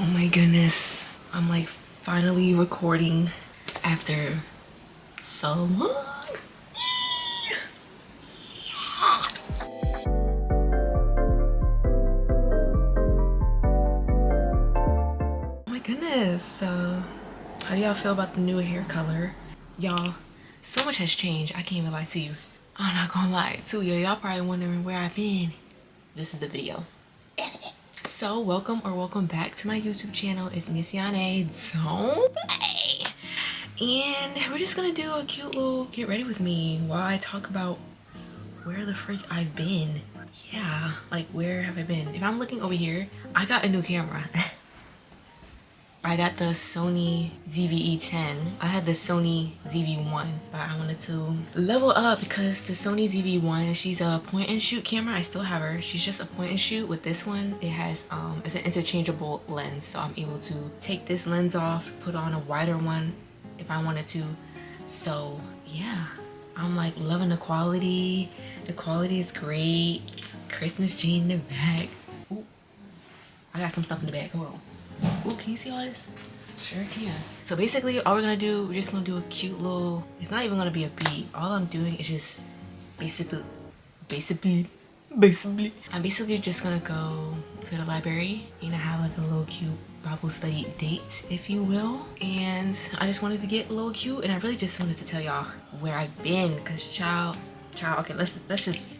Oh my goodness. I'm like finally recording after so long. Oh my goodness. So how do y'all feel about the new hair color? Y'all, so much has changed. I can't even lie to you. I'm not gonna lie to you. Y'all probably wondering where I've been. This is the video. So welcome back to my YouTube channel. It's Miss Yane. Don't play. And we're just gonna do a cute little get ready with me while I talk about where the freak I've been. Yeah, like where have I been? If I'm looking over here, I got a new camera. I got the Sony ZV-E10. I had the Sony ZV-1, but I wanted to level up because the Sony ZV-1, she's a point and shoot camera. I still have her. She's just a point and shoot. With this one, it has it's an interchangeable lens, so I'm able to take this lens off, put on a wider one if I wanted to. So yeah, I'm like loving the quality. The quality is great. Christmas tree in the back. Ooh, I got some stuff in the back. Hold on. Ooh, can you see all this? Sure can. So basically, all we're gonna do, we're just gonna do a cute little, it's not even gonna be a beat. All I'm doing is just basically, I'm basically just gonna go to the library and I have like a little cute Bible study date, if you will. And I just wanted to get a little cute, and I really just wanted to tell y'all where I've been, cause child, okay, let's just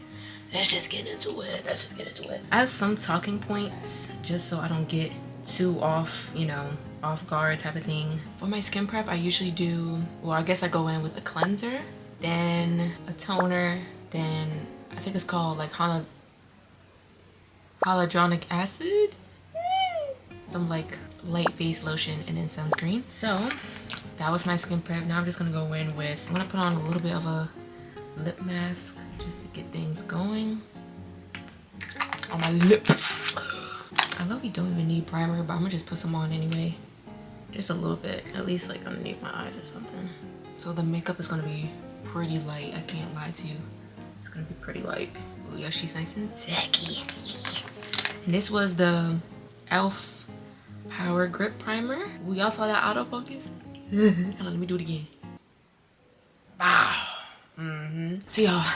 get into it. Let's just get into it. I have some talking points just so I don't get too off, you know, off guard type of thing. For my skin prep, I usually do, well, I guess I go in with a cleanser, then a toner, then I think it's called like hyaluronic acid, some like light face lotion, and then sunscreen. So that was my skin prep. Now I'm just gonna go in with, I'm gonna put on a little bit of a lip mask just to get things going on my lips. I love you don't even need primer, but I'm gonna just put some on anyway. Just a little bit, at least like underneath my eyes or something. So the makeup is gonna be pretty light, I can't lie to you. It's gonna be pretty light. Ooh, yeah, she's nice and tacky. And this was the e.l.f. Power Grip Primer. We all saw that autofocus? Hold on, let me do it again. Wow. So y'all,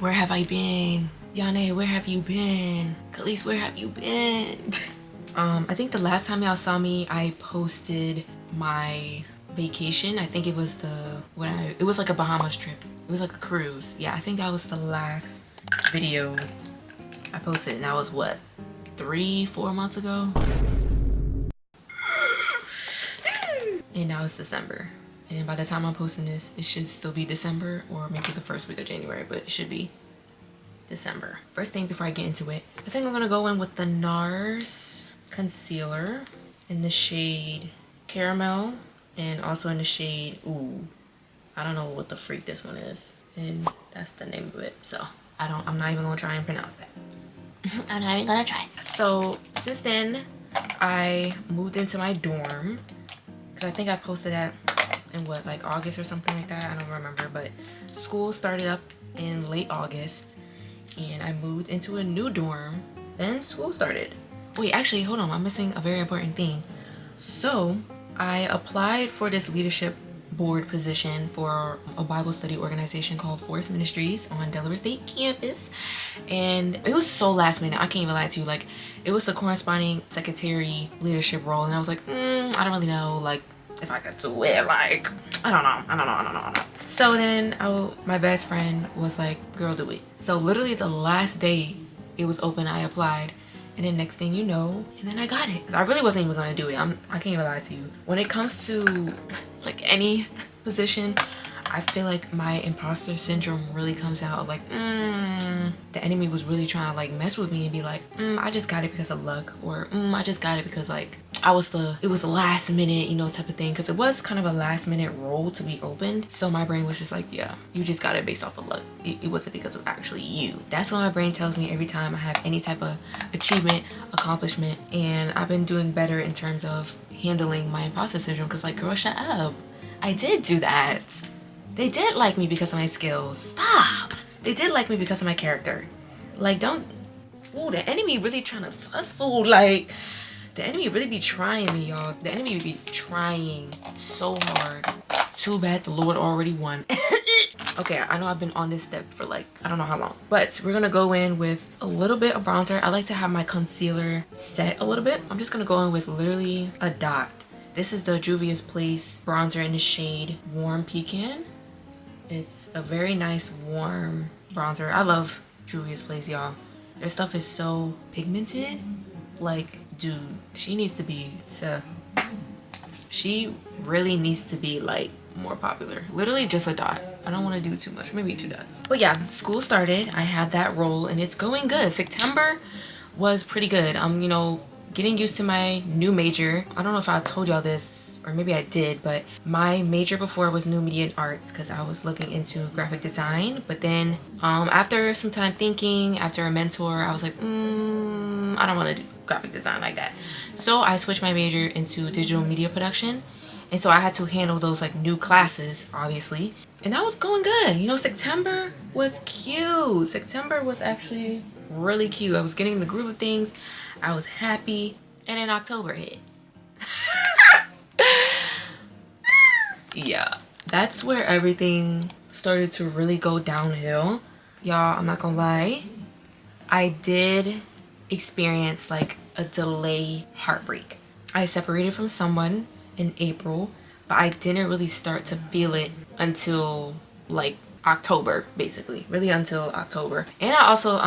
where have I been? Yane, where have you been? Khalees, where have you been? I think the last time y'all saw me, I posted my vacation. I think it was it was like a Bahamas trip. It was like a cruise. Yeah, I think that was the last video I posted, and that was what, 3-4 months ago? And now it's December. And by the time I'm posting this, it should still be December, or maybe the first week of January, but it should be December. First thing before I get into it, I think I'm gonna go in with the NARS concealer in the shade Caramel, and also in the shade, ooh, I don't know what the freak this one is, and that's the name of it. So I'm not even gonna try and pronounce that. I'm not even gonna try. So since then, I moved into my dorm, because I think I posted that in what, like August or something like that. I don't remember, but school started up in late August. And I moved into a new dorm, then school started. Wait, actually, hold on, I'm missing a very important thing. So I applied for this leadership board position for a Bible study organization called Forest Ministries on Delaware State campus. And it was so last minute, I can't even lie to you. Like, it was the corresponding secretary leadership role, and I was like, I don't really know, like, if I could do it. Like, I don't know. So then my best friend was like, girl, do it. So literally the last day it was open, I applied, and then next thing you know, and then I got it. I really wasn't even gonna do it. I can't even lie to you. When it comes to like any position, I feel like my imposter syndrome really comes out. Like, the enemy was really trying to like mess with me and be like, I just got it because of luck, or I just got it because like it was the last minute, you know, type of thing, because it was kind of a last minute role to be opened. So my brain was just like, yeah, you just got it based off of luck. It wasn't because of actually you. That's what my brain tells me every time I have any type of achievement, accomplishment. And I've been doing better in terms of handling my imposter syndrome, because like, girl, shut up. I did do that. They did like me because of my skills. Stop. They did like me because of my character. Like, don't. Ooh, the enemy really trying to tussle. Like, The enemy really be trying me, y'all. The enemy be trying so hard. Too bad the Lord already won. Okay, I know I've been on this step for like, I don't know how long. But we're gonna go in with a little bit of bronzer. I like to have my concealer set a little bit. I'm just gonna go in with literally a dot. This is the Juvia's Place bronzer in the shade Warm Pecan. It's a very nice warm bronzer. I love Juvia's Place, y'all. Their stuff is so pigmented. Like, dude, she really needs to be like more popular. Literally just a dot. I don't want to do too much, maybe 2 dots. But yeah, school started. I had that role and it's going good. September was pretty good. I'm, you know, getting used to my new major. I don't know if I told y'all this, or maybe I did, but my major before was new media and arts because I was looking into graphic design. But then after some time thinking, after a mentor, I was like, I don't want to do graphic design like that. So I switched my major into digital media production. And so I had to handle those like new classes, obviously. And that was going good. You know, September was cute. September was actually really cute. I was getting in the groove of things. I was happy. And then October hit. Yeah, that's where everything started to really go downhill. Y'all, I'm not gonna lie. I did experience like a delayed heartbreak. I separated from someone in April, but I didn't really start to feel it until like October, basically. Really until October. And I also,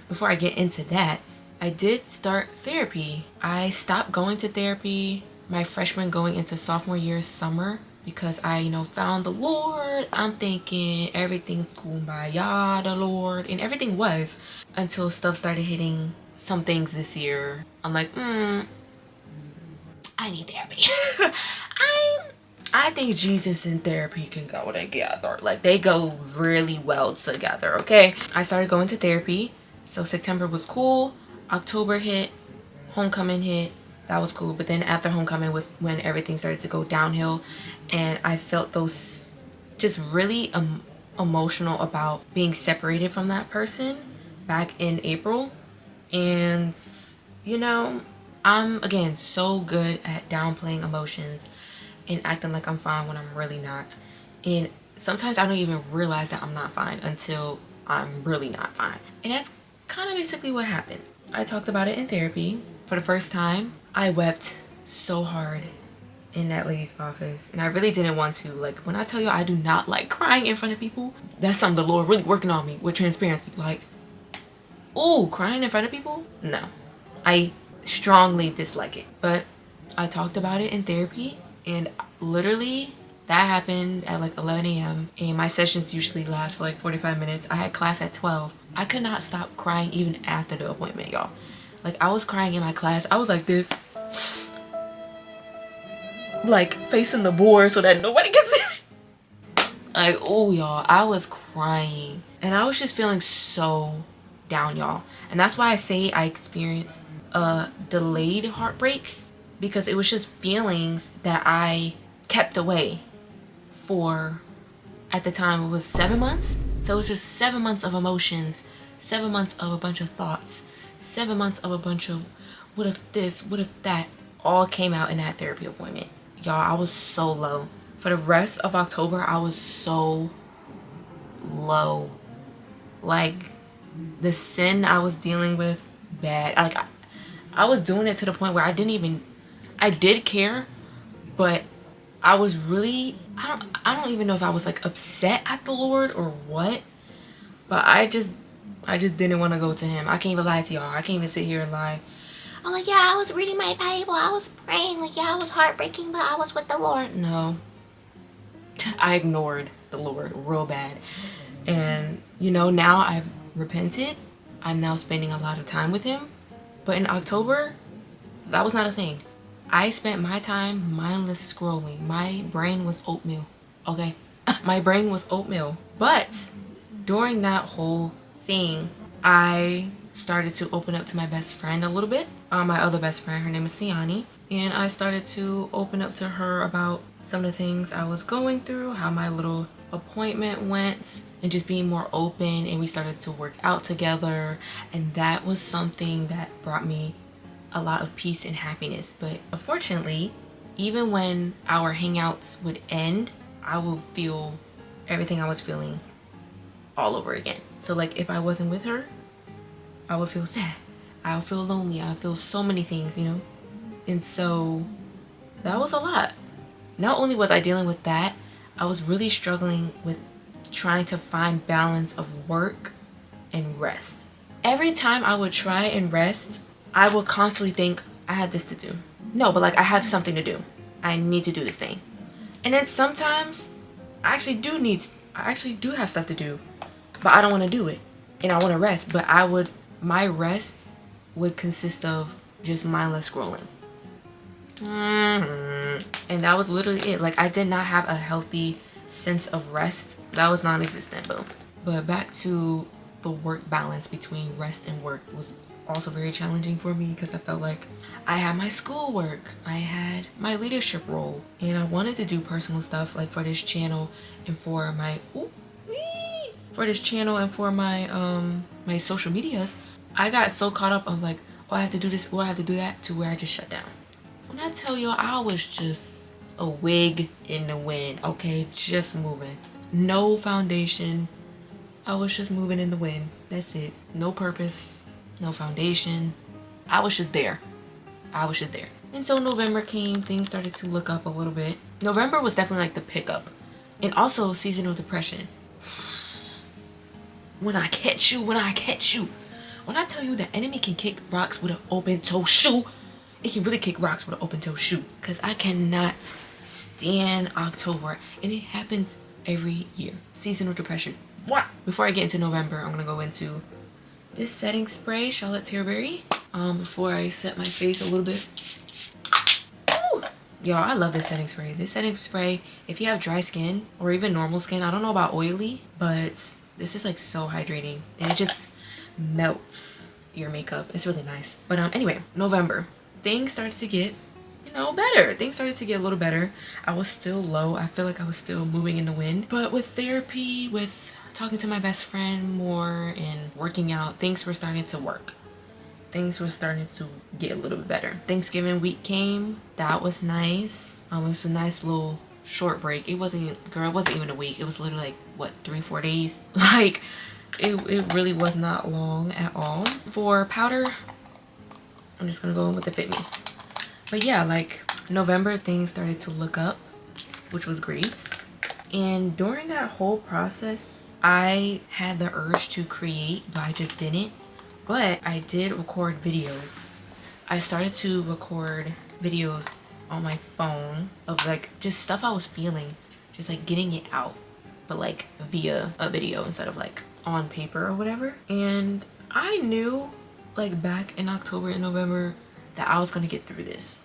before I get into that, I did start therapy. I stopped going to therapy my freshman going into sophomore year summer because I, you know, found the Lord. I'm thinking everything's kumbaya, the Lord, and everything was until stuff started hitting some things this year. I'm like, I need therapy. I think Jesus and therapy can go together. Like, they go really well together, okay? I started going to therapy. So September was cool. October hit. Homecoming hit. That was cool. But then after homecoming was when everything started to go downhill. And I felt those just really emotional about being separated from that person back in April. And, you know, I'm, again, so good at downplaying emotions and acting like I'm fine when I'm really not. And sometimes I don't even realize that I'm not fine until I'm really not fine. And that's kind of basically what happened. I talked about it in therapy. For the first time, I wept so hard in that lady's office. And I really didn't want to. Like, when I tell you I do not like crying in front of people, that's something the Lord really working on me with transparency. Like, ooh, crying in front of people? No. I strongly dislike it. But I talked about it in therapy, and literally that happened at like 11 a.m. and my sessions usually last for like 45 minutes. I had class at 12. I could not stop crying even after the appointment, y'all. Like, I was crying in my class. I was like this, like facing the board so that nobody can see me. Like, oh, y'all, I was crying and I was just feeling so down, y'all. And that's why I say I experienced a delayed heartbreak, because it was just feelings that I kept away for, at the time it was 7 months. So it was just 7 months of emotions, 7 months of a bunch of thoughts, 7 months of a bunch of what if this, what if that, all came out in that therapy appointment. Y'all, I was so low. For the rest of October, I was so low. Like, the sin I was dealing with, bad. Like, I was doing it to the point where I did care, but I was really, I don't even know if I was like upset at the Lord or what, but I just didn't want to go to him. I can't even lie to y'all. I can't even sit here and lie. I'm like, yeah, I was reading my Bible, I was praying, like, yeah, I was heartbreaking, but I was with the Lord. No. I ignored the Lord real bad. And, you know, now I've repented. I'm now spending a lot of time with him. But in October, that was not a thing. I spent my time mindless scrolling. My brain was oatmeal, okay? My brain was oatmeal. But during that whole thing, I started to open up to my best friend a little bit. My other best friend, her name is Siani. And I started to open up to her about some of the things I was going through, how my little appointment went, and just being more open. And we started to work out together. And that was something that brought me a lot of peace and happiness. But unfortunately, even when our hangouts would end, I would feel everything I was feeling all over again. So like if I wasn't with her, I would feel sad, I would feel lonely, I would feel so many things, you know? And so that was a lot. Not only was I dealing with that, I was really struggling with trying to find balance of work and rest. Every time I would try and rest, I would constantly think I had this to do. No, but like I have something to do. I need to do this thing. And then sometimes I actually do have stuff to do, but I don't want to do it. And I want to rest, but my rest would consist of just mindless scrolling. And that was literally it. Like I did not have a healthy sense of rest. That was non-existent, boo. But back to the work balance between rest and work was also very challenging for me because I felt like I had my schoolwork, I had my leadership role, and I wanted to do personal stuff like for this channel and for my my social medias. I got so caught up on like, oh, I have to do this, oh, I have to do that, to where I just shut down. When I tell you, I was just a wig in the wind, okay? Just moving. No foundation. I was just moving in the wind. That's it. No purpose, no foundation. I was just there. And so November came, things started to look up a little bit. November was definitely like the pickup. And also seasonal depression. When I catch you. When I tell you the enemy can kick rocks with an open toe shoe, it can really kick rocks with an open toe shoe. Because I cannot stand October. And it happens every year. Seasonal depression. What? Before I get into November, I'm going to go into this setting spray, Charlotte Tilbury. Before I set my face a little bit. Ooh. Y'all, I love this setting spray. This setting spray, if you have dry skin or even normal skin, I don't know about oily, but this is like so hydrating. And it just melts your makeup. It's really nice. But anyway, November. Things started to get, better. Things started to get a little better. I was still low. I feel like I was still moving in the wind. But with therapy, with talking to my best friend more and working out, things were starting to work. Things were starting to get a little bit better. Thanksgiving week came. That was nice. It was a nice little short break. It wasn't even a week. It was literally like, what, 3-4 days? Like, it really was not long at all. For powder, I'm just gonna go in with the Fit Me. But yeah, like November, things started to look up, which was great. And during that whole process, I had the urge to create, but I just didn't. But I did record videos. I started to record videos on my phone of like just stuff I was feeling, just like getting it out, but like via a video instead of like on paper or whatever. And I knew like back in October and November that I was gonna get through this.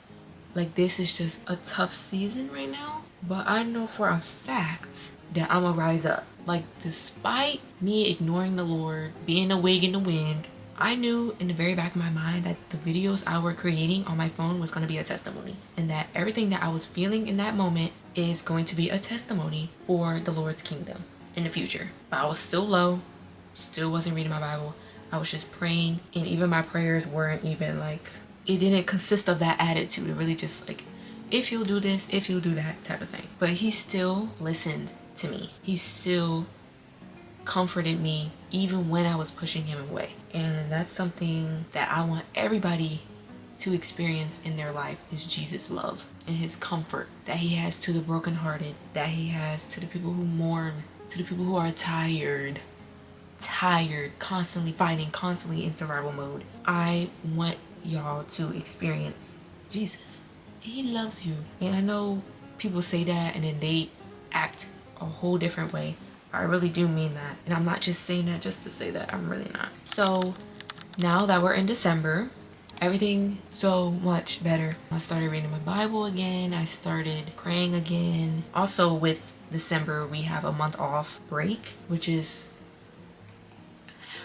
Like this is just a tough season right now, but I know for a fact that I'm gonna rise up. Like despite me ignoring the Lord, being a wig in the wind, I knew in the very back of my mind that the videos I were creating on my phone was going to be a testimony, and that everything that I was feeling in that moment is going to be a testimony for the Lord's kingdom in the future. But I was still low, still wasn't reading my Bible. I was just praying, and even my prayers weren't even like, it didn't consist of that attitude. It really just like, if you'll do this, if you'll do that type of thing. But he still listened to me. He still comforted me even when I was pushing him away. And that's something that I want everybody to experience in their life, is Jesus' love and his comfort that he has to the brokenhearted, that he has to the people who mourn, to the people who are tired, constantly fighting, constantly in survival mode. I want y'all to experience Jesus. He loves you. And I know people say that and then they act a whole different way. I really do mean that. And I'm not just saying that just to say that. I'm really not. So now that we're in December, everything so much better. I started reading my Bible again. I started praying again. Also with December, we have a month off break, which is,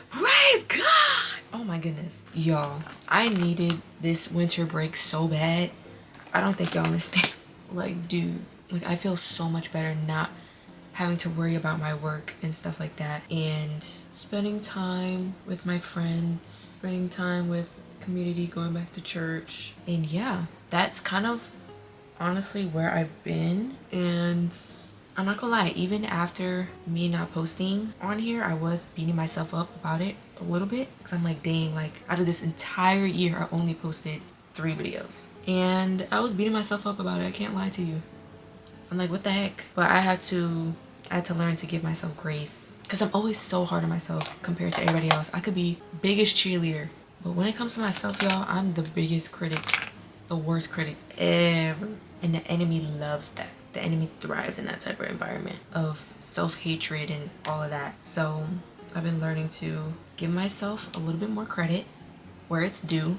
praise God! Oh my goodness. Y'all, I needed this winter break so bad. I don't think y'all understand. Like, dude, like I feel so much better not having to worry about my work and stuff like that, and spending time with my friends, spending time with community, going back to church. And yeah, that's kind of honestly where I've been. And I'm not gonna lie, even after me not posting on here, I was beating myself up about it a little bit, because I'm like, dang, like out of this entire year I only posted 3 videos, and I was beating myself up about it. I can't lie to you. I'm like, what the heck? But I had to learn to give myself grace, because I'm always so hard on myself compared to everybody else. I could be biggest cheerleader, but when it comes to myself, y'all, I'm the biggest critic, the worst critic ever. And the enemy loves that. The enemy thrives in that type of environment of self-hatred and all of that. So I've been learning to give myself a little bit more credit where it's due,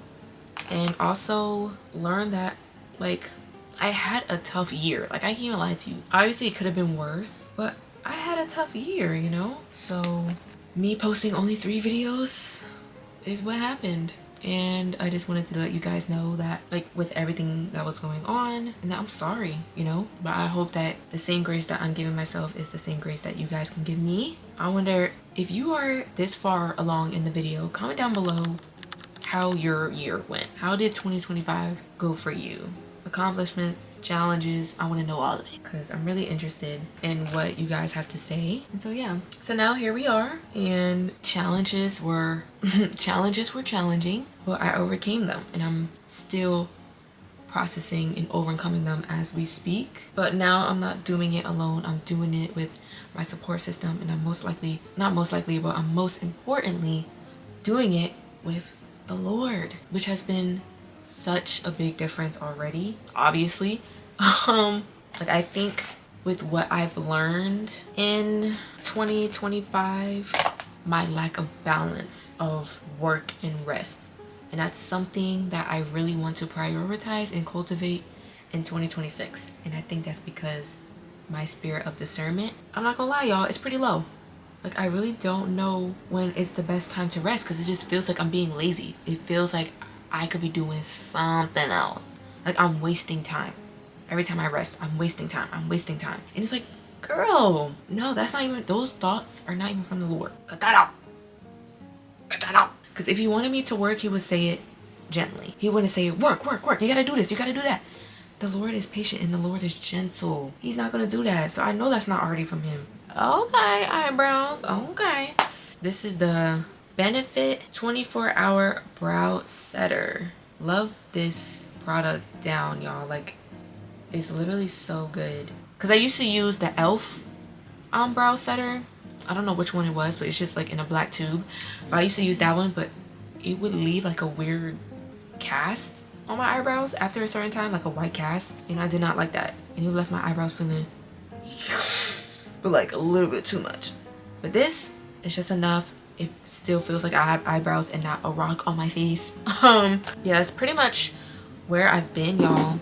and also learn that, like, I had a tough year. Like, I can't even lie to you. Obviously it could have been worse, but I had a tough year, you know? So me posting only 3 videos is what happened. And I just wanted to let you guys know that, like, with everything that was going on, and that I'm sorry, you know? But I hope that the same grace that I'm giving myself is the same grace that you guys can give me. I wonder if you are this far along in the video, comment down below how your year went. How did 2025 go for you? Accomplishments, challenges, I want to know all of it, because I'm really interested in what you guys have to say. And so yeah, so now here we are, and challenges were challenging, but I overcame them, and I'm still processing and overcoming them as we speak. But now I'm not doing it alone. I'm doing it with my support system, and I'm most importantly doing it with the Lord, which has been such a big difference already, obviously. Like, I think with what I've learned in 2025, my lack of balance of work and rest, and that's something that I really want to prioritize and cultivate in 2026. And I think that's because my spirit of discernment, I'm not gonna lie, y'all, it's pretty low. Like, I really don't know when it's the best time to rest, because it just feels like I'm being lazy. It feels like I could be doing something else. Like, I'm wasting time. Every time I rest, I'm wasting time. And it's like, girl, no, that's not even, those thoughts are not even from the Lord. Cut that out. Because if he wanted me to work, he would say it gently. He wouldn't say, work. You gotta do this, you gotta do that. The Lord is patient and the Lord is gentle. He's not gonna do that. So I know that's not already from him. Okay, eyebrows. Okay. This is the Benefit 24-hour brow setter. Love this product down, y'all. Like, it's literally so good. Because I used to use the e.l.f. Brow setter. I don't know which one it was, but it's just like in a black tube. But I used to use that one, but it would leave like a weird cast on my eyebrows after a certain time, like a white cast, and I did not like that. And it left my eyebrows feeling, but like a little bit too much. But this is just enough. It still feels like I have eyebrows and not a rock on my face. Yeah, that's pretty much where I've been, y'all,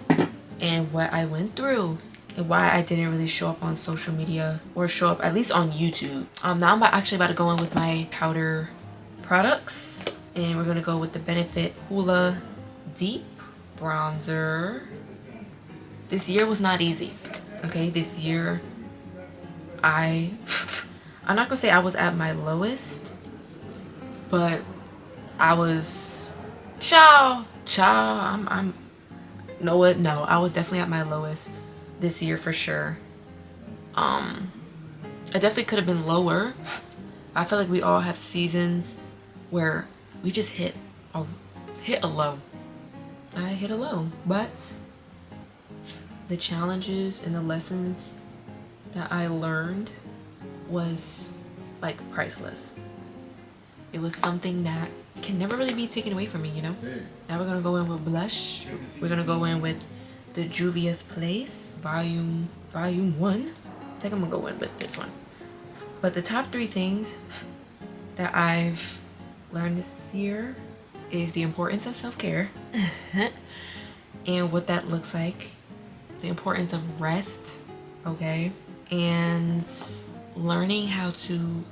and what I went through, and why I didn't really show up on social media, or show up at least on YouTube. Now I'm actually about to go in with my powder products, and we're gonna go with the Benefit Hoola Deep Bronzer. This year was not easy, okay? This year, I'm not gonna say I was at my lowest, but I was, I was definitely at my lowest this year for sure. I definitely could have been lower. I feel like we all have seasons where we just hit a low. I hit a low, but the challenges and the lessons that I learned was like priceless. It was something that can never really be taken away from me, you know? Now we're gonna go in with blush. We're gonna go in with the Juvia's Place Volume 1. I think I'm gonna go in with this one. But the top 3 things that I've learned this year is the importance of self-care and what that looks like, the importance of rest, okay, and learning how to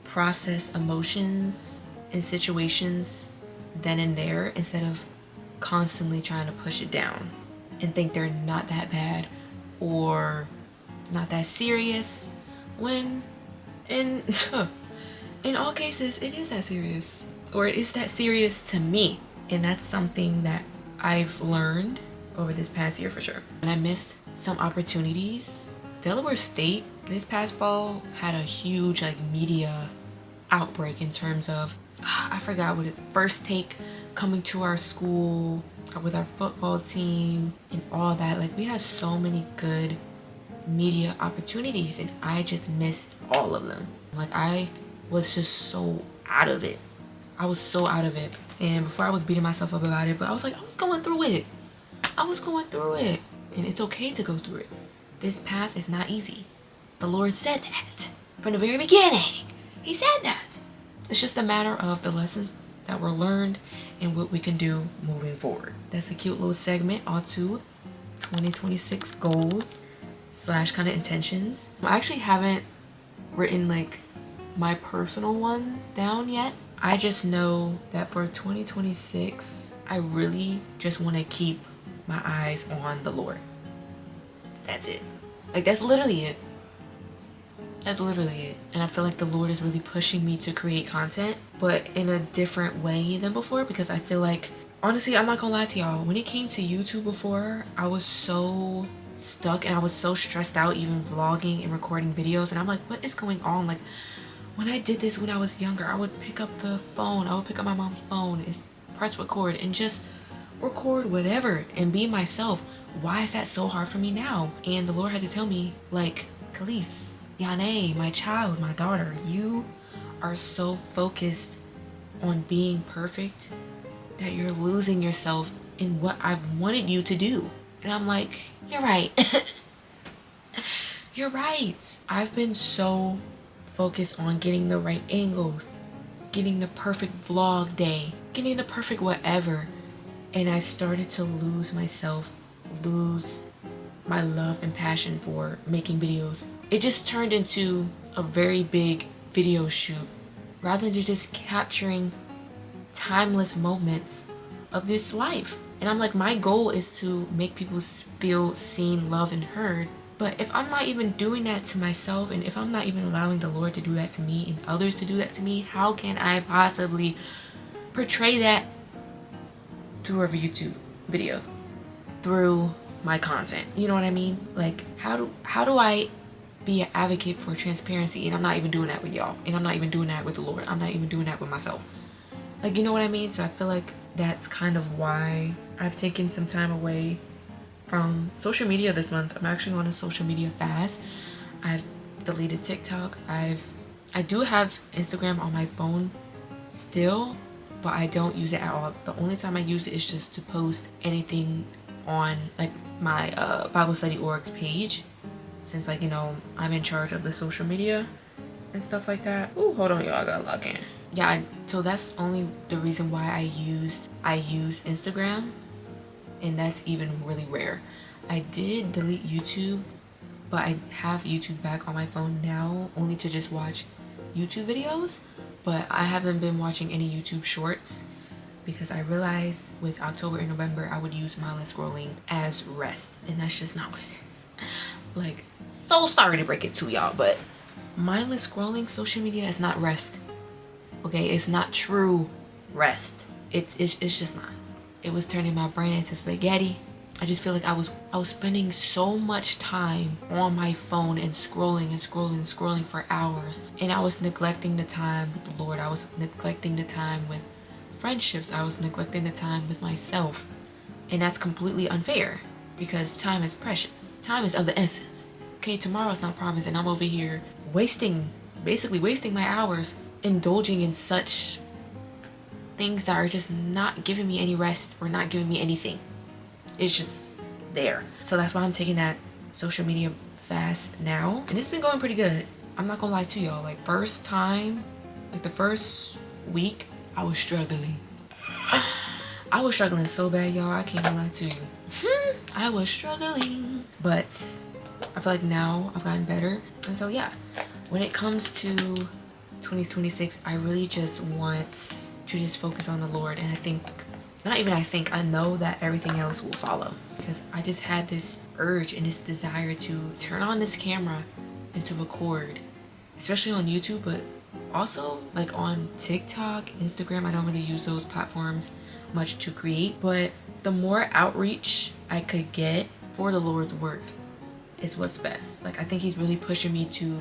process emotions and situations then and there, instead of constantly trying to push it down and think they're not that bad or not that serious, when in all cases it is that serious, or it is that serious to me. And that's something that I've learned over this past year for sure. And I missed some opportunities. Delaware State this past fall had a huge like media outbreak in terms of, I forgot what it, First Take coming to our school with our football team and all that. Like we had so many good media opportunities and I just missed all of them. Like I was just so out of it. I was so out of it. And before I was beating myself up about it, but I was like, I was going through it. And it's okay to go through it. This path is not easy. The Lord said that from the very beginning. He said that. It's just a matter of the lessons that were learned and what we can do moving forward. That's a cute little segment onto 2026 goals / kind of intentions. I actually haven't written like my personal ones down yet. I just know that for 2026, I really just want to keep my eyes on the Lord. That's it. Like that's literally it. That's literally it. And I feel like the Lord is really pushing me to create content, but in a different way than before, because I feel like, honestly, I'm not gonna lie to y'all, when it came to YouTube before, I was so stuck and I was so stressed out even vlogging and recording videos, and I'm like, what is going on? Like when I did this when I was younger, I would pick up the phone, I would pick up my mom's phone and press record and just record whatever and be myself. Why is that so hard for me now? And the Lord had to tell me, like, Khalees, Yane, my child, my daughter, you are so focused on being perfect that you're losing yourself in what I've wanted you to do. And I'm like, you're right. You're right. I've been so focused on getting the right angles, getting the perfect vlog day, getting the perfect whatever. And I started to lose myself, lose my love and passion for making videos. It just turned into a very big video shoot rather than just capturing timeless moments of this life. And I'm like, my goal is to make people feel seen, loved, and heard. But if I'm not even doing that to myself, and if I'm not even allowing the Lord to do that to me and others to do that to me, how can I possibly portray that through a YouTube video, through my content? You know what I mean? Like, how do I be an advocate for transparency and I'm not even doing that with y'all, and I'm not even doing that with the Lord, I'm not even doing that with myself? Like, you know what I mean? So I feel like that's kind of why I've taken some time away from social media this month. I'm actually on a social media fast. I've deleted TikTok. I do have Instagram on my phone still, but I don't use it at all. The only time I use it is just to post anything on like my Bible study org's page, since, like, you know, I'm in charge of the social media and stuff like that. Ooh, hold on, y'all, I gotta log in. Yeah, so that's only the reason why I use Instagram, and that's even really rare. I did delete YouTube, but I have YouTube back on my phone now, only to just watch YouTube videos. But I haven't been watching any YouTube shorts because I realized with October and November I would use mindless scrolling as rest, and that's just not what it is. Like, so sorry to break it to y'all, but mindless scrolling, social media is not rest. Okay, it's not true rest. It's just not. It was turning my brain into spaghetti. I just feel like I was spending so much time on my phone and scrolling for hours, and I was neglecting the time with the Lord. I was neglecting the time with friendships. I was neglecting the time with myself, and that's completely unfair because time is precious. Time is of the essence. Okay, tomorrow's not promised, and I'm over here basically wasting my hours indulging in such things that are just not giving me any rest or not giving me anything. It's just there. So that's why I'm taking that social media fast now, and it's been going pretty good. I'm not gonna lie to y'all. Like, first time, like the first week, I was struggling. I was struggling so bad, y'all. I can't even lie to you. I was struggling, but I feel like now I've gotten better. And so yeah, when it comes to 2026, I really just want to just focus on the Lord. And I know that everything else will follow, because I just had this urge and this desire to turn on this camera and to record, especially on YouTube, but also like on TikTok, Instagram. I don't really use those platforms. much to create, but the more outreach I could get for the Lord's work is what's best. Like, I think he's really pushing me to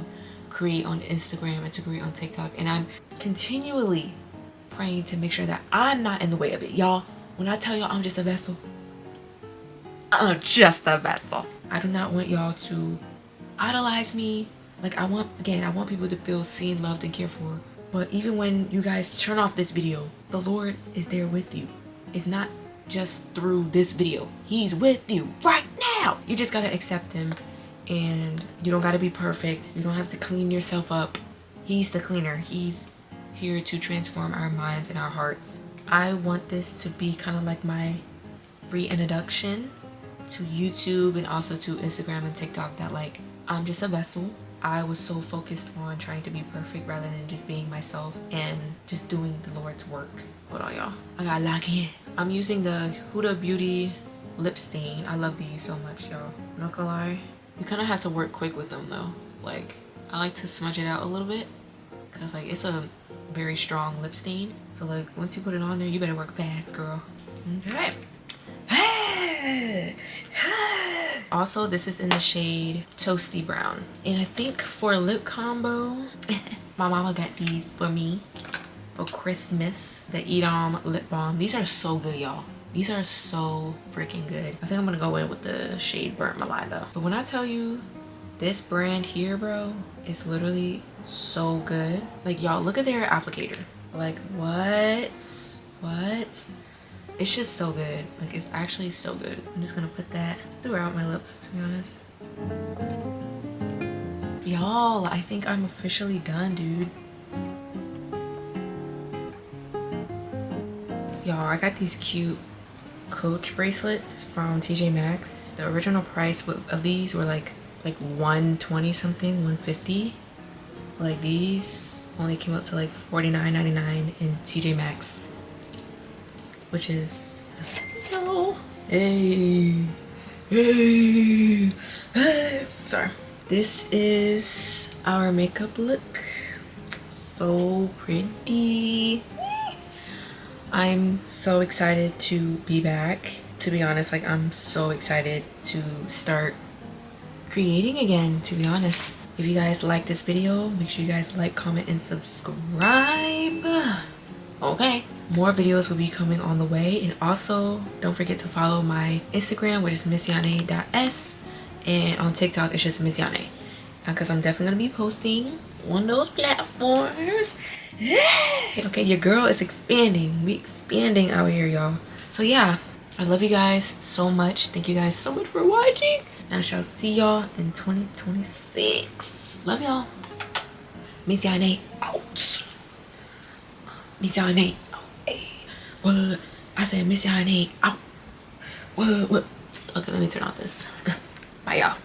create on Instagram and to create on TikTok, and I'm continually praying to make sure that I'm not in the way of it. Y'all, when I tell y'all I'm just a vessel, I'm just a vessel. I do not want y'all to idolize me. Like, I want people to feel seen, loved, and cared for. But even when you guys turn off this video, the Lord is there with you. It's not just through this video. He's with you right now. You just gotta accept him, and you don't gotta be perfect. You don't have to clean yourself up. He's the cleaner. He's here to transform our minds and our hearts. I want this to be kind of like my reintroduction to YouTube and also to Instagram and TikTok, that like, I'm just a vessel. I was so focused on trying to be perfect rather than just being myself and just doing the Lord's work. Hold on, y'all. I gotta lock in. I'm using the Huda Beauty lip stain. I love these so much, y'all. Not gonna lie. You kind of have to work quick with them though. Like, I like to smudge it out a little bit because like it's a very strong lip stain. So like once you put it on there, you better work fast, girl. Okay. Also, this is in the shade Toasty Brown. And I think for a lip combo, my mama got these for me for Christmas. The Edam lip balm. These are so good, y'all. These are so freaking good. I think I'm gonna go in with the shade Burnt Malai though. But when I tell you, this brand here, bro, is literally so good. Like, y'all, look at their applicator. Like, what? It's just so good. Like, it's actually so good. I'm just gonna put that throughout my lips, to be honest. Y'all, I think I'm officially done, dude. Y'all, I got these cute Coach bracelets from TJ Maxx. The original price of these were like 120 something, 150. Like, these only came up to like $49.99 in TJ Maxx, which is a steal. Hey. Sorry. This is our makeup look. So pretty. I'm so excited to be back. To be honest, like, I'm so excited to start creating again, to be honest. If you guys like this video, make sure you guys like, comment, and subscribe. Okay, more videos will be coming on the way. And also, don't forget to follow my Instagram, which is missyane.s, and on TikTok, it's just missyane. Because I'm definitely going to be posting on those platforms. Okay, your girl is expanding. We expanding out here, y'all. So yeah, I love you guys so much. Thank you guys so much for watching. And I shall see y'all in 2026. Love y'all. Missyane out. Missyane out. Hey, what? I said Missyane out. What? Okay, let me turn off this. Bye, y'all.